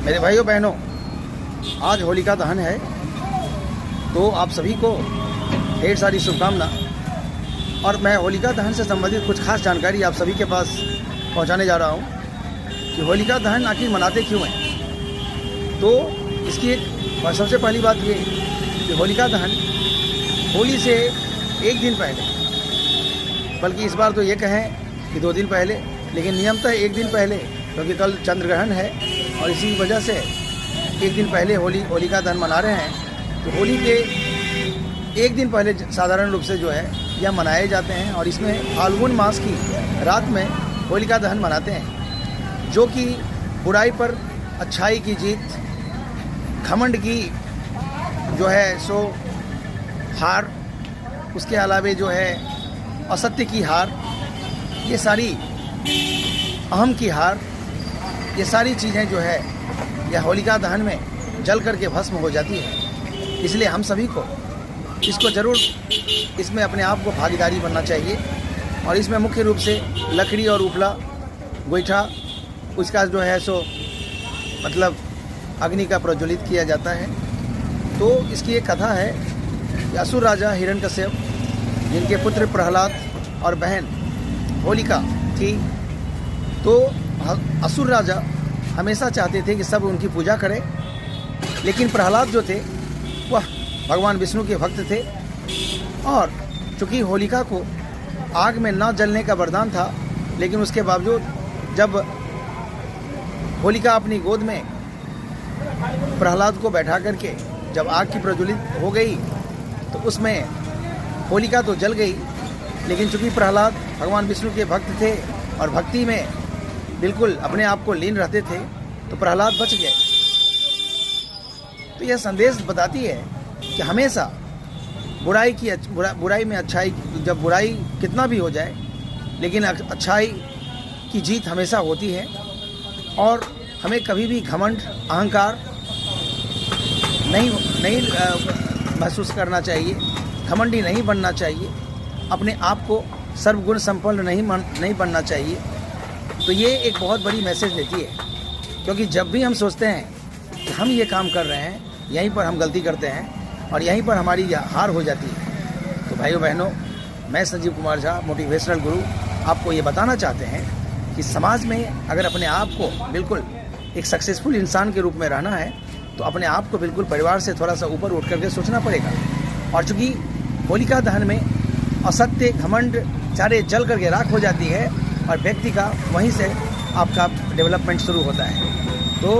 मेरे भाइयों बहनों, आज होलिका दहन है, तो आप सभी को ढेर सारी शुभकामना। और मैं होलिका दहन से संबंधित कुछ खास जानकारी आप सभी के पास पहुंचाने जा रहा हूं कि होलिका दहन आखिर मनाते क्यों हैं। तो इसकी एक सबसे पहली बात ये कि होलिका दहन होली से एक दिन पहले, बल्कि इस बार तो ये कहें कि 2 दिन पहले, लेकिन नियमतः एक दिन पहले, क्योंकि कल चंद्र ग्रहण है और इसी वजह से एक दिन पहले होलिका दहन मना रहे हैं। तो होली के एक दिन पहले साधारण रूप से जो है यह मनाए जाते हैं और इसमें फाल्गुन मास की रात में होलिका दहन मनाते हैं, जो कि बुराई पर अच्छाई की जीत, घमंड की जो है सो हार, उसके अलावे जो है असत्य की हार, ये सारी अहम की हार, ये सारी चीज़ें जो है यह होलिका दहन में जल करके भस्म हो जाती है। इसलिए हम सभी को इसको ज़रूर इसमें अपने आप को भागीदारी बनना चाहिए। और इसमें मुख्य रूप से लकड़ी और उपला गोईठा, उसका जो है सो मतलब अग्नि का प्रज्वलित किया जाता है। तो इसकी एक कथा है कि असुर राजा हिरण्यकश्यप, जिनके पुत्र प्रहलाद और बहन होलिका थी, तो असुर राजा हमेशा चाहते थे कि सब उनकी पूजा करें, लेकिन प्रहलाद जो थे वह भगवान विष्णु के भक्त थे। और चूँकि होलिका को आग में न जलने का वरदान था, लेकिन उसके बावजूद जब होलिका अपनी गोद में प्रहलाद को बैठा करके जब आग की प्रज्वलित हो गई, तो उसमें होलिका तो जल गई, लेकिन चूँकि प्रहलाद भगवान विष्णु के भक्त थे और भक्ति में बिल्कुल अपने आप को लीन रहते थे, तो प्रहलाद बच गए। तो यह संदेश बताती है कि हमेशा बुराई में अच्छाई, जब बुराई कितना भी हो जाए, लेकिन अच्छाई की जीत हमेशा होती है। और हमें कभी भी घमंड, अहंकार नहीं महसूस करना चाहिए, घमंडी नहीं बनना चाहिए, अपने आप को सर्वगुण संपन्न नहीं बनना चाहिए। तो ये एक बहुत बड़ी मैसेज देती है, क्योंकि जब भी हम सोचते हैं कि हम ये काम कर रहे हैं, यहीं पर हम गलती करते हैं और यहीं पर हमारी हार हो जाती है। तो भाइयों बहनों, मैं संजीव कुमार झा, मोटिवेशनल गुरु, आपको ये बताना चाहते हैं कि समाज में अगर अपने आप को बिल्कुल एक सक्सेसफुल इंसान के रूप में रहना है, तो अपने आप को बिल्कुल परिवार से थोड़ा सा ऊपर उठ करके सोचना पड़ेगा। और चूँकि होलिका दहन में असत्य, घमंड सारे जल करके राख हो जाती है और व्यक्ति का वहीं से आपका डेवलपमेंट शुरू होता है। तो